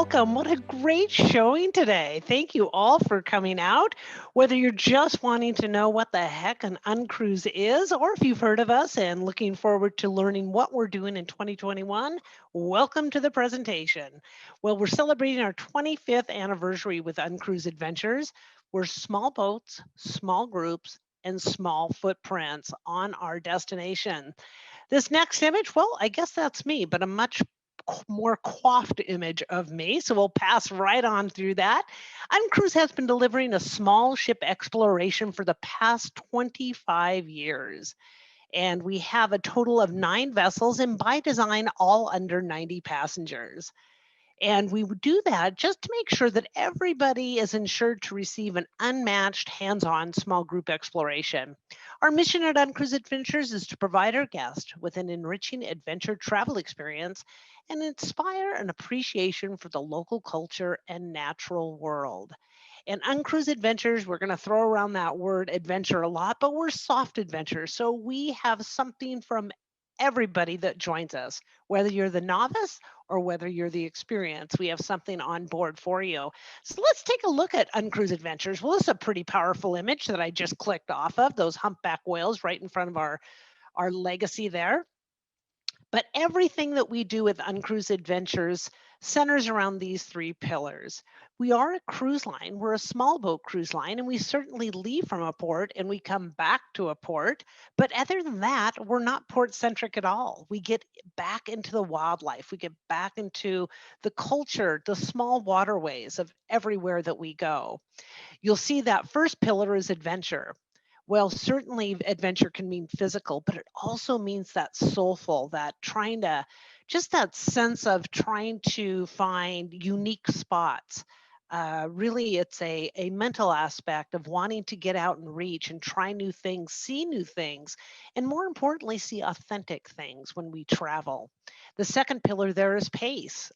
welcome. What a great showing today. Thank you all for coming out. Whether you're just wanting to know what the heck an Uncruise is, or if you've heard of us and looking forward to learning what we're doing in 2021, welcome to the presentation. Well, we're celebrating our 25th anniversary with Uncruise Adventures. We're small boats, small groups, and small footprints on our destination. This next image, well, I guess that's me, but a much more coiffed image of me. So we'll pass right on through that. Uncruise has been delivering a small ship exploration for the past 25 years. And we have a total of 9 vessels, and by design, all under 90 passengers. And we would do that just to make sure that everybody is ensured to receive an unmatched hands-on small group exploration. Our mission at Uncruise Adventures is to provide our guests with an enriching adventure travel experience and inspire an appreciation for the local culture and natural world. In Uncruise Adventures, we're going to throw around that word adventure a lot, but we're soft adventures. So we have something from everybody that joins us, whether you're the novice or whether you're the experienced, we have something on board for you. So let's take a look at Uncruise Adventures. Well, this is a pretty powerful image that I just clicked off of, those humpback whales right in front of our legacy there. But everything that we do with Uncruise Adventures centers around these 3 pillars. We are a cruise line. We're a small boat cruise line, and we certainly leave from a port and we come back to a port. But other than that, we're not port centric at all. We get back into the wildlife. We get back into the culture, the small waterways of everywhere that we go. You'll see that first pillar is adventure. Well, certainly adventure can mean physical, but it also means that soulful, that trying to, just that sense of trying to find unique spots. Really, it's a mental aspect of wanting to get out and reach and try new things, and more importantly, see authentic things when we travel. The second pillar there is place.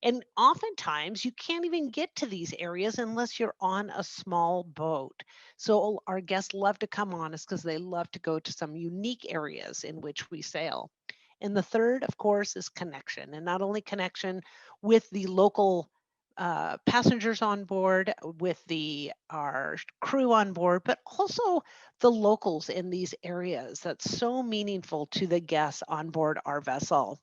And oftentimes you can't even get to these areas unless you're on a small boat. So our guests love to come on us because they love to go to some unique areas in which we sail. And the third, of course, is connection, and not only connection with the local passengers on board, with our crew on board, but also the locals in these areas. That's so meaningful to the guests on board our vessel.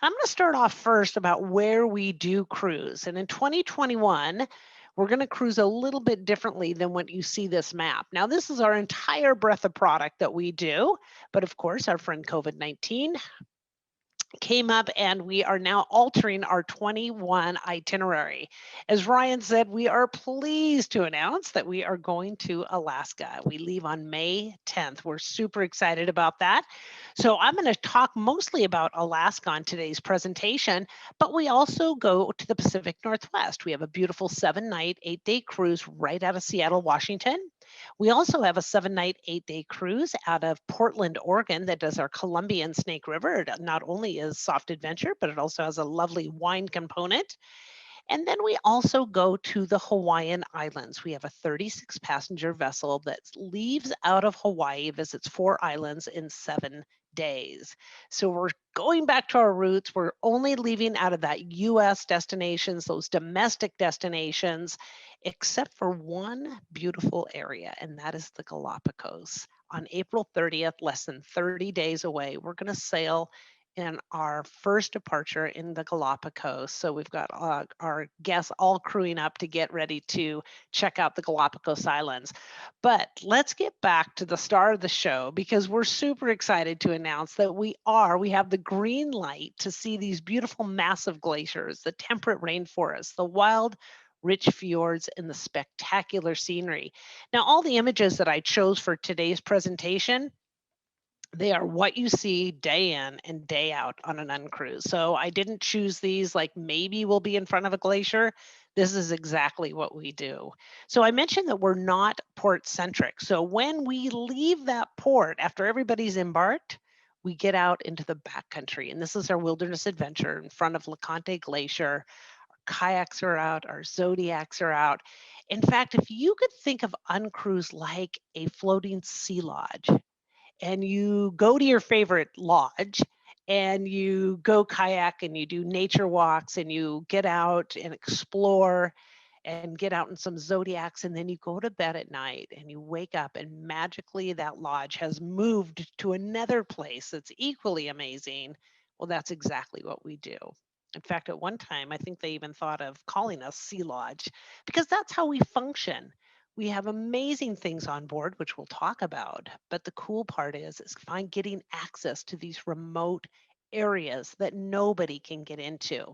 I'm going to start off first about where we do cruise. And in 2021, we're going to cruise a little bit differently than what you see this map. Now, this is our entire breadth of product that we do. But of course, our friend COVID-19 came up and we are now altering our 21 itinerary. As Ryan said, we are pleased to announce that we are going to Alaska. We leave on May 10th. We're super excited about that. So I'm going to talk mostly about Alaska on today's presentation, but we also go to the Pacific Northwest. We have a beautiful 7-night, 8-day cruise right out of Seattle, Washington. We also have a 7-night, 8-day cruise out of Portland, Oregon that does our Columbia and Snake River. It not only is soft adventure, but it also has a lovely wine component. And then we also go to the Hawaiian Islands. We have a 36-passenger vessel that leaves out of Hawaii, visits 4 islands in 7 days. So we're going back to our roots. We're only leaving out of that US destinations, those domestic destinations, except for one beautiful area, and that is the Galapagos. On April 30th, less than 30 days away, we're going to sail in our first departure in the Galapagos. So we've got our guests all crewing up to get ready to check out the Galapagos Islands. But let's get back to the star of the show, because we're super excited to announce that we have the green light to see these beautiful massive glaciers, the temperate rainforests, the wild rich fjords, and the spectacular scenery. Now, all the images that I chose for today's presentation, they are what you see day in and day out on an uncruise. So I didn't choose these like maybe we'll be in front of a glacier. This is exactly what we do. So I mentioned that we're not port centric. So when we leave that port after everybody's embarked, we get out into the backcountry. And this is our wilderness adventure in front of LeConte Glacier. Our kayaks are out, our Zodiacs are out. In fact, if you could think of Uncruise like a floating sea lodge, and you go to your favorite lodge and you go kayak and you do nature walks and you get out and explore and get out in some zodiacs, and then you go to bed at night and you wake up and magically that lodge has moved to another place that's equally amazing. Well, that's exactly what we do. In fact, at one time, I think they even thought of calling us Sea Lodge because that's how we function. We have amazing things on board, which we'll talk about. But the cool part is find getting access to these remote areas that nobody can get into.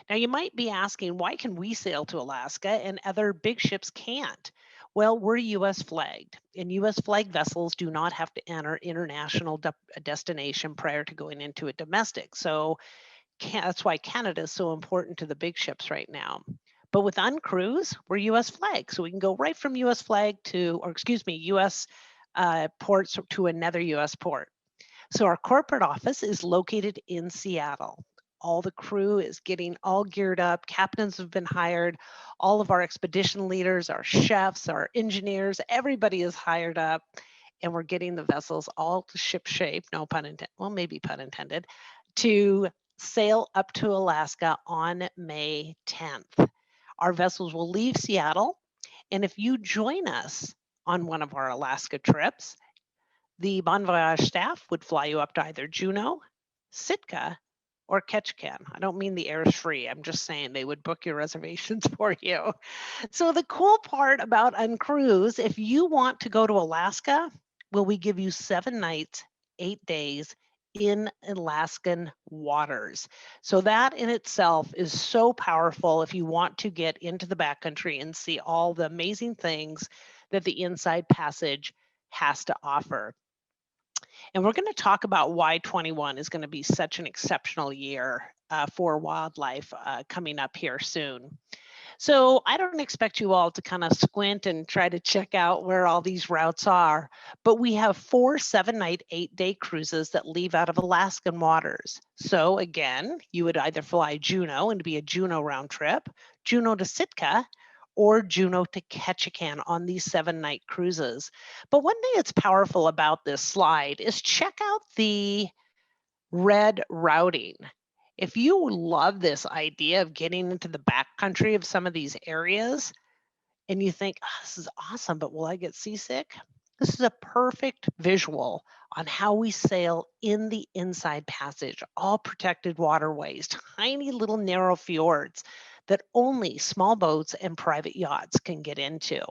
Now, you might be asking, why can we sail to Alaska and other big ships can't? Well, we're US flagged, and US flagged vessels do not have to enter international destination prior to going into a domestic. So that's why Canada is so important to the big ships right now. But with Uncruise, we're US flagged. So we can go right from US flag to, or excuse me, US ports to another US port. So our corporate office is located in Seattle. All the crew is getting all geared up. Captains have been hired. All of our expedition leaders, our chefs, our engineers, everybody is hired up. And we're getting the vessels all to ship shape, no pun intended, well, maybe pun intended, to sail up to Alaska on May 10th. Our vessels will leave Seattle. And if you join us on one of our Alaska trips, the Bon Voyage staff would fly you up to either Juneau, Sitka, or Ketchikan. I don't mean the air is free. I'm just saying they would book your reservations for you. So the cool part about Uncruise, if you want to go to Alaska, well, we give you 7 nights, 8 days in Alaskan waters. So that in itself is so powerful if you want to get into the backcountry and see all the amazing things that the Inside Passage has to offer. And we're going to talk about why 21 is going to be such an exceptional year for wildlife coming up here soon. So I don't expect you all to kind of squint and try to check out where all these routes are, but we have 4 7-night, 8-day cruises that leave out of Alaskan waters. So again, you would either fly Juneau and be a Juneau round trip, Juneau to Sitka, or Juneau to Ketchikan on these 7-night cruises. But one thing that's powerful about this slide is check out the red routing. If you love this idea of getting into the backcountry of some of these areas and you think, oh, this is awesome, but will I get seasick? This is a perfect visual on how we sail in the Inside Passage, all protected waterways, tiny little narrow fjords that only small boats and private yachts can get into.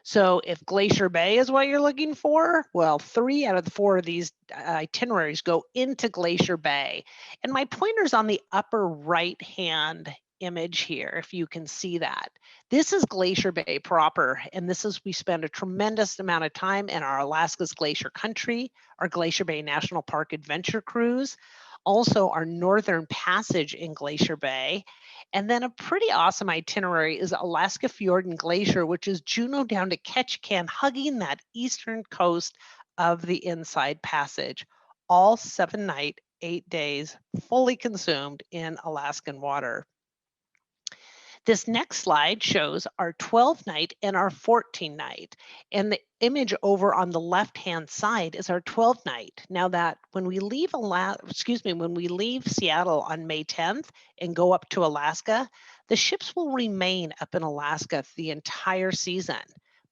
So if Glacier Bay is what you're looking for, well, 3 out of the 4 of these itineraries go into Glacier Bay. And my pointer's on the upper right-hand image here, if you can see that. This is Glacier Bay proper, and this is, we spend a tremendous amount of time in our Alaska's Glacier Country, our Glacier Bay National Park Adventure Cruise, also our Northern Passage in Glacier Bay. And then a pretty awesome itinerary is Alaska Fjord and Glacier, which is Juneau down to Ketchikan, hugging that eastern coast of the Inside Passage. All 7-night, 8 days, fully consumed in Alaskan water. This next slide shows our 12-night and our 14-night. And the image over on the left-hand side is our 12-night. Now that when we leave when we leave Seattle on May 10th and go up to Alaska, the ships will remain up in Alaska the entire season.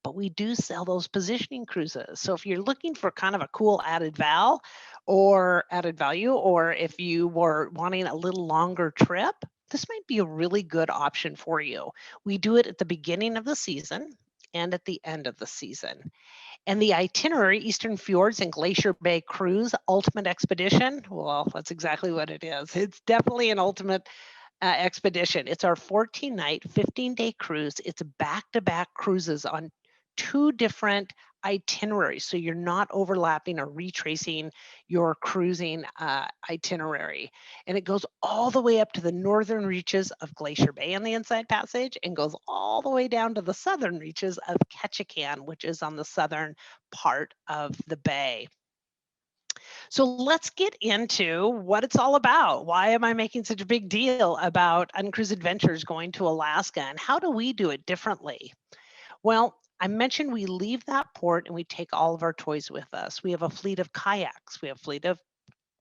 But we do sell those positioning cruises. So if you're looking for kind of a cool added value, or if you were wanting a little longer trip, this might be a really good option for you. We do it at the beginning of the season and at the end of the season. And the itinerary, Eastern Fjords and Glacier Bay Cruise Ultimate Expedition, well, that's exactly what it is. It's definitely an ultimate expedition. It's our 14-night, 15-day cruise. It's back-to-back cruises on 2 different itineraries, so you're not overlapping or retracing your cruising itinerary. And it goes all the way up to the northern reaches of Glacier Bay on the Inside Passage and goes all the way down to the southern reaches of Ketchikan, which is on the southern part of the bay. So let's get into what it's all about. Why am I making such a big deal about Uncruise Adventures going to Alaska, and how do we do it differently? Well, I mentioned we leave that port and we take all of our toys with us. We have a fleet of kayaks. We have a fleet of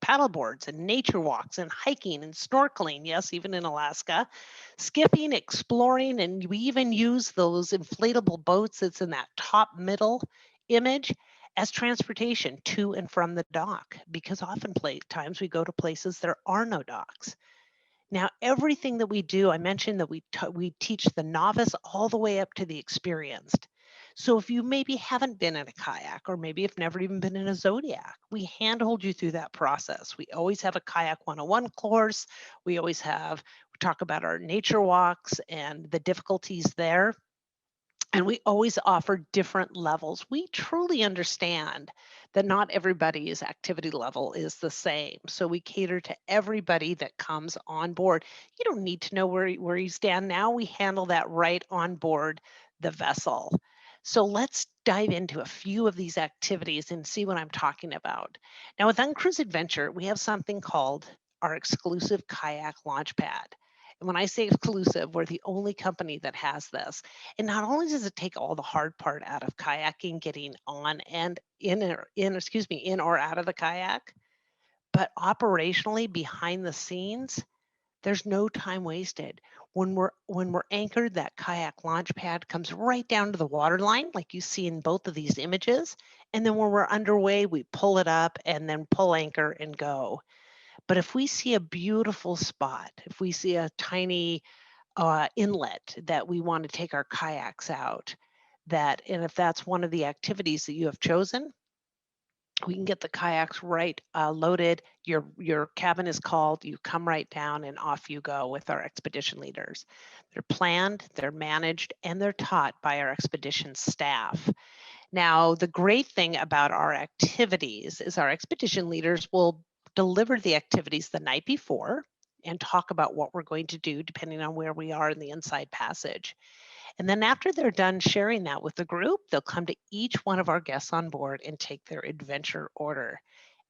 paddleboards and nature walks and hiking and snorkeling, yes, even in Alaska, skipping, exploring, and we even use those inflatable boats that's in that top middle image as transportation to and from the dock, because often times we go to places there are no docks. Now, everything that we do, I mentioned that we teach the novice all the way up to the experienced. So if you maybe haven't been in a kayak or maybe have never even been in a Zodiac, we handhold you through that process. We always have a kayak 101 course. We talk about our nature walks and the difficulties there. And we always offer different levels. We truly understand that not everybody's activity level is the same. So we cater to everybody that comes on board. You don't need to know where you stand now. We handle that right on board the vessel. So let's dive into a few of these activities and see what I'm talking about. Now, with Uncruise Adventure, we have something called our exclusive Kayak Launch Pad. And when I say exclusive, we're the only company that has this. And not only does it take all the hard part out of kayaking, getting on and in or out of the kayak, but operationally behind the scenes, there's no time wasted. When we're anchored, that kayak launch pad comes right down to the water line, like you see in both of these images. And then when we're underway, we pull it up and then pull anchor and go. But if we see a beautiful spot, if we see a tiny inlet that we want to take our kayaks out, and if that's one of the activities that you have chosen, we can get the kayaks right loaded. Your cabin is called, you come right down and off you go with our expedition leaders. They're planned, they're managed, and they're taught by our expedition staff. Now, the great thing about our activities is our expedition leaders will deliver the activities the night before and talk about what we're going to do depending on where we are in the inside passage. And then after they're done sharing that with the group, they'll come to each one of our guests on board and take their adventure order.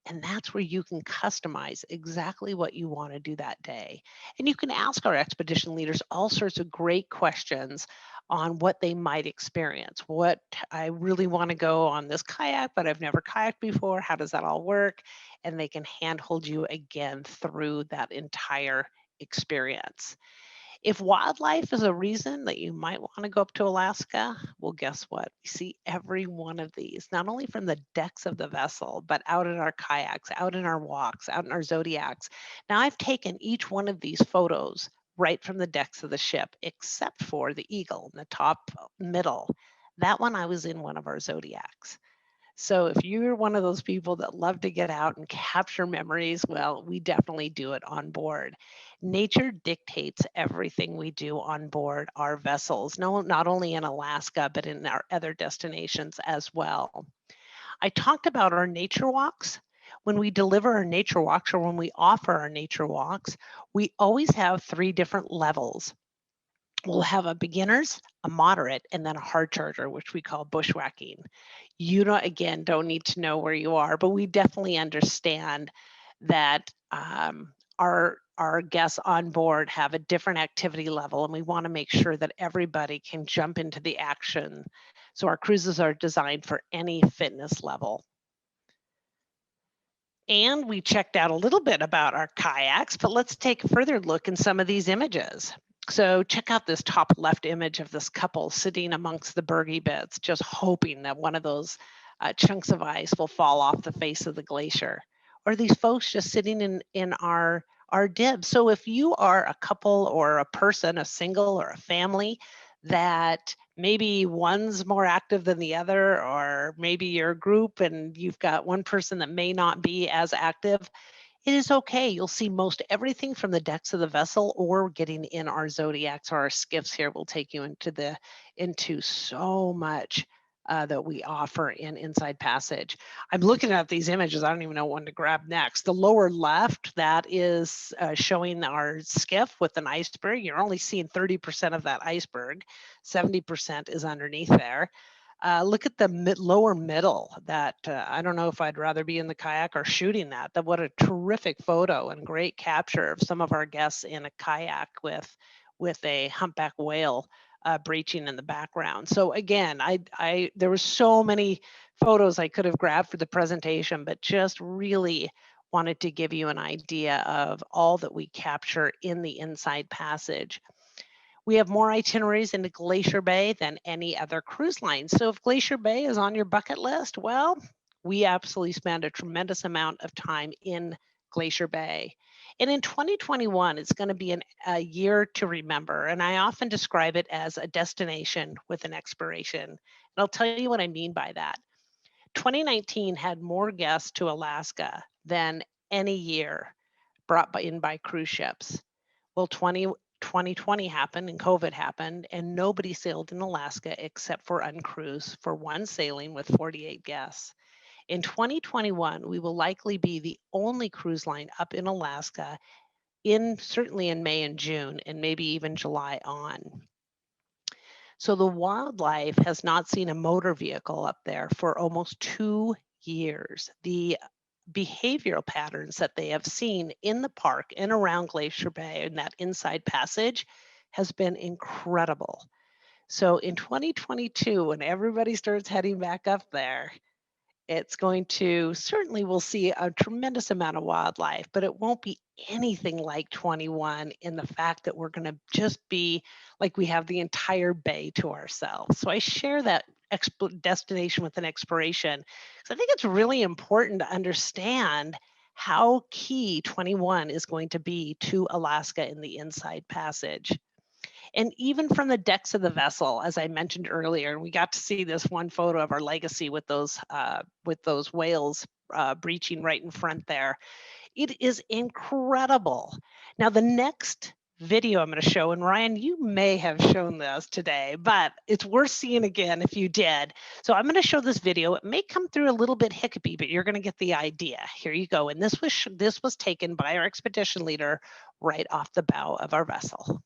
And that's where you can customize exactly what you want to do that day. And you can ask our expedition leaders all sorts of great questions on what they might experience. What I really want to go on this kayak, but I've never kayaked before. How does that all work? And they can handhold you again through that entire experience. If wildlife is a reason that you might want to go up to Alaska, well, guess what? We see every one of these, not only from the decks of the vessel, but out in our kayaks, out in our walks, out in our Zodiacs. Now, I've taken each one of these photos right from the decks of the ship, except for the eagle in the top middle. That one I was in one of our Zodiacs. So if you're one of those people that love to get out and capture memories, well, we definitely do it on board. Nature dictates everything we do on board our vessels, no, not only in Alaska, but in our other destinations as well. I talked about our nature walks. When we deliver our nature walks or when we offer our nature walks, we always have 3 different levels. We'll have a beginners, a moderate, and then a hard charger, which we call bushwhacking. You don't, again, don't need to know where you are, but we definitely understand that our guests on board have a different activity level, and we want to make sure that everybody can jump into the action. So our cruises are designed for any fitness level. And we checked out a little bit about our kayaks, but let's take a further look in some of these images. So check out this top left image of this couple sitting amongst the bergy bits, just hoping that one of those chunks of ice will fall off the face of the glacier. Or these folks just sitting in our dibs. So if you are a couple or a person, a single or a family that maybe one's more active than the other, or maybe you're a group and you've got one person that may not be as active, it is okay. You'll see most everything from the decks of the vessel or getting in our Zodiacs or our skiffs here will take you into so much that we offer in Inside Passage. I'm looking at these images. I don't even know what one to grab next. The lower left, that is showing our skiff with an iceberg. You're only seeing 30% of that iceberg. 70% is underneath there. Look at the lower middle. That I don't know if I'd rather be in the kayak or shooting that. What a terrific photo and great capture of some of our guests in a kayak with a humpback whale breaching in the background. So again, there were so many photos I could have grabbed for the presentation, but just really wanted to give you an idea of all that we capture in the Inside Passage. We have more itineraries into Glacier Bay than any other cruise line. So if Glacier Bay is on your bucket list, well, we absolutely spend a tremendous amount of time in Glacier Bay. And in 2021, it's going to be a year to remember. And I often describe it as a destination with an expiration. And I'll tell you what I mean by that. 2019 had more guests to Alaska than any year brought in by cruise ships. Well, 2020 happened and COVID happened, and nobody sailed in Alaska except for Uncruise for one sailing with 48 guests. In 2021, we will likely be the only cruise line up in Alaska certainly in May and June, and maybe even July on. So the wildlife has not seen a motor vehicle up there for almost 2 years. The behavioral patterns that they have seen in the park and around Glacier Bay and that Inside Passage has been incredible. So in 2022, when everybody starts heading back up there, it's going to certainly we'll see a tremendous amount of wildlife, but it won't be anything like 21 in the fact that we're going to just be like we have the entire bay to ourselves. So I share that destination with an expiration because I think it's really important to understand how key 21 is going to be to Alaska in the Inside Passage. And even from the decks of the vessel, as I mentioned earlier, we got to see this one photo of our Legacy with those whales breaching right in front there. It is incredible. Now, the next video I'm going to show, and Ryan, you may have shown this today, but it's worth seeing again if you did. So I'm going to show this video. It may come through a little bit hiccupy, but you're going to get the idea. Here you go. And this was taken by our expedition leader right off the bow of our vessel.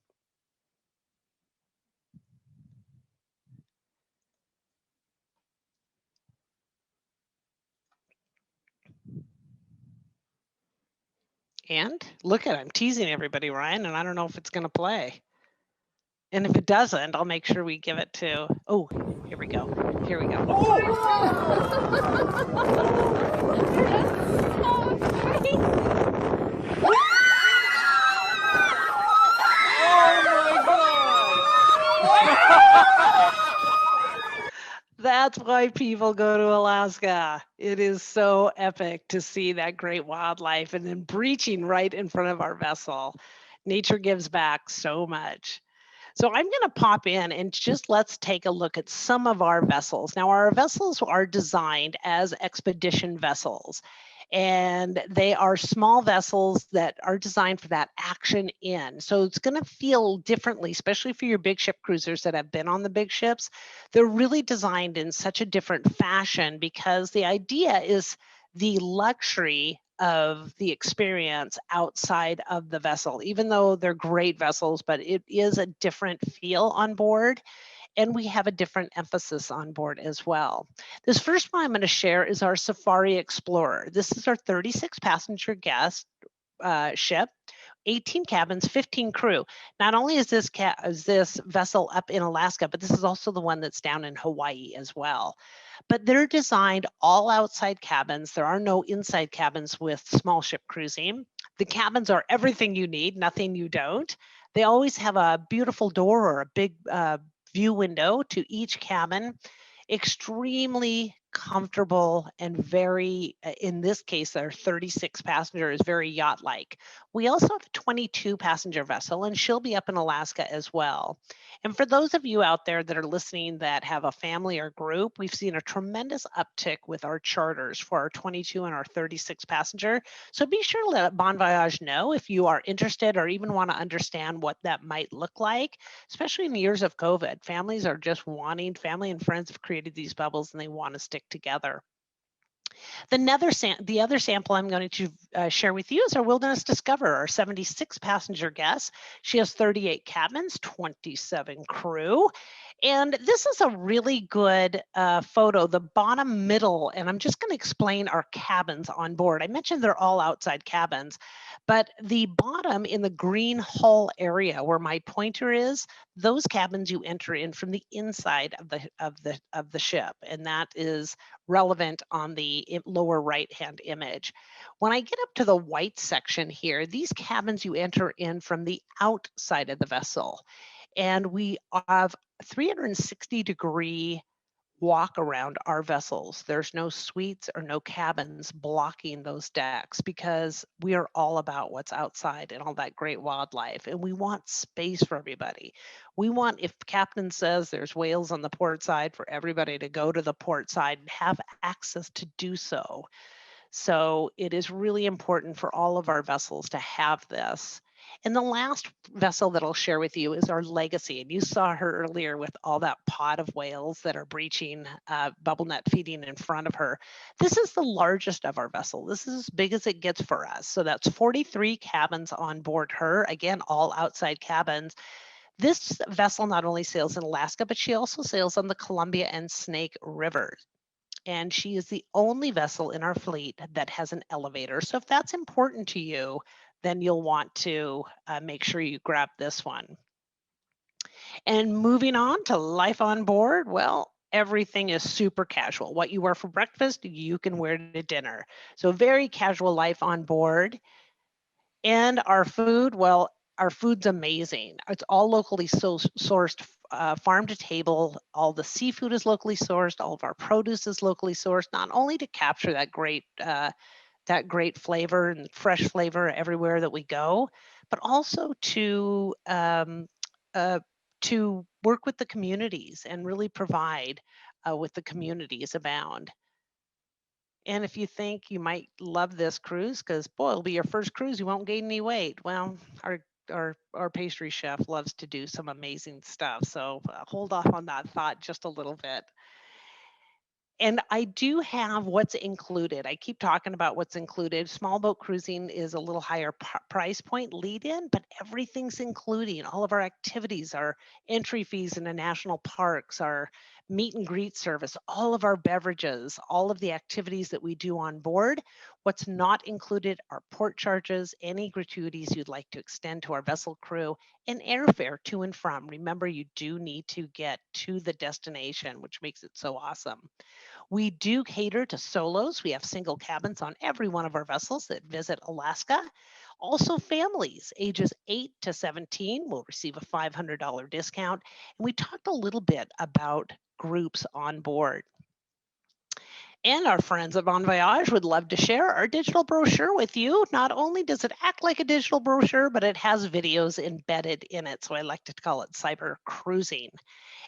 And look at, I'm teasing everybody, Ryan, and I don't know if it's going to play. And if it doesn't, I'll make sure we give it to, oh, here we go. Here we go. That's why people go to Alaska. It is so epic to see that great wildlife and then breaching right in front of our vessel. Nature gives back so much. So I'm going to pop in and just let's take a look at some of our vessels. Now, our vessels are designed as expedition vessels, and they are small vessels that are designed for that action in. So it's going to feel differently, especially for your big ship cruisers that have been on the big ships. They're really designed in such a different fashion because the idea is the luxury of the experience outside of the vessel, even though they're great vessels, but it is a different feel on board. And we have a different emphasis on board as well. This first one I'm going to share is our Safari Explorer. This is our 36 passenger guest ship, 18 cabins, 15 crew. Not only is this vessel up in Alaska, but this is also the one that's down in Hawaii as well. But they're designed all outside cabins. There are no inside cabins with small ship cruising. The cabins are everything you need, nothing you don't. They always have a beautiful door or a big view window to each cabin. Extremely comfortable and very, in this case, our 36 passenger is very yacht-like. We also have a 22 passenger vessel, and she'll be up in Alaska as well. And for those of you out there that are listening that have a family or group, we've seen a tremendous uptick with our charters for our 22 and our 36 passenger. So be sure to let Bon Voyage know if you are interested or even want to understand what that might look like, especially in the years of COVID. Families are just wanting, family and friends have created these bubbles and they want to stick together. The other sample I'm going to share with you is our Wilderness Discoverer, our 76 passenger guest. She has 38 cabins, 27 crew. And this is a really good photo, the bottom middle, and I'm just going to explain our cabins on board. I mentioned they're all outside cabins, but the bottom in the green hull area where my pointer is, those cabins you enter in from the inside of the ship, and that is relevant on the lower right-hand image. When I get up to the white section here, these cabins you enter in from the outside of the vessel. And we have 360-degree walk around our vessels. There's no suites or no cabins blocking those decks because we are all about what's outside and all that great wildlife. And we want space for everybody. We want, if the captain says there's whales on the port side, for everybody to go to the port side and have access to do so. So it is really important for all of our vessels to have this. And the last vessel that I'll share with you is our Legacy. And you saw her earlier with all that pod of whales that are breaching, bubble net feeding in front of her. This is the largest of our vessel. This is as big as it gets for us. So that's 43 cabins on board her. Again, all outside cabins. This vessel not only sails in Alaska, but she also sails on the Columbia and Snake Rivers, and she is the only vessel in our fleet that has an elevator. So if that's important to you, then you'll want to make sure you grab this one. And moving on to life on board, well, everything is super casual. What you wear for breakfast, you can wear to dinner. So very casual life on board. And our food, well, our food's amazing. It's all locally sourced, farm to table. All the seafood is locally sourced. All of our produce is locally sourced, not only to capture that great flavor and fresh flavor everywhere that we go, but also uh, to work with the communities and really provide with the communities abound. And if you think you might love this cruise, because boy, it'll be your first cruise, you won't gain any weight. Well, our pastry chef loves to do some amazing stuff. So hold off on that thought just a little bit. And I do have what's included. I keep talking about what's included. Small boat cruising is a little higher price point lead in, but everything's including all of our activities, our entry fees into national parks, our meet and greet service, all of our beverages, all of the activities that we do on board. What's not included are port charges, any gratuities you'd like to extend to our vessel crew, and airfare to and from. Remember, you do need to get to the destination, which makes it so awesome. We do cater to solos. We have single cabins on every one of our vessels that visit Alaska. Also, families ages 8 to 17 will receive a $500 discount. And we talked a little bit about groups on board. And our friends at Bon Voyage would love to share our digital brochure with you. Not only does it act like a digital brochure, but it has videos embedded in it. So I like to call it cyber cruising.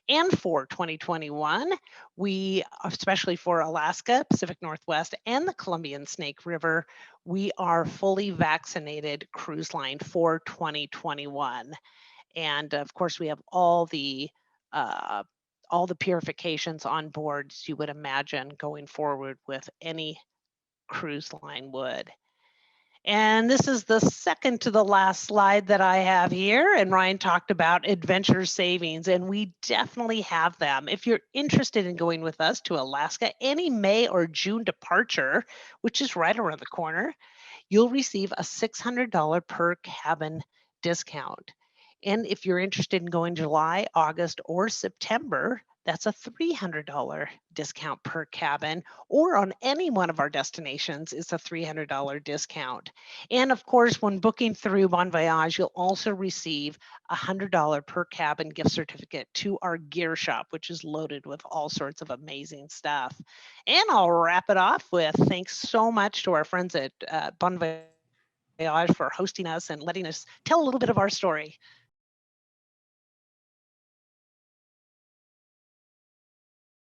And for 2021, we, especially for Alaska, Pacific Northwest, and the Columbia and Snake River, we are fully vaccinated cruise line for 2021. And of course, we have uh, all the purifications on board, as you would imagine, going forward with any cruise line would. And this is the second to the last slide that I have here. And Ryan talked about adventure savings, and we definitely have them. If you're interested in going with us to Alaska, any May or June departure, which is right around the corner, you'll receive a $600 per cabin discount. And if you're interested in going July, August, or September, that's a $300 discount per cabin, or on any one of our destinations, it's a $300 discount. And of course, when booking through Bon Voyage, you'll also receive a $100 per cabin gift certificate to our gear shop, which is loaded with all sorts of amazing stuff. And I'll wrap it off with thanks so much to our friends at Bon Voyage for hosting us and letting us tell a little bit of our story.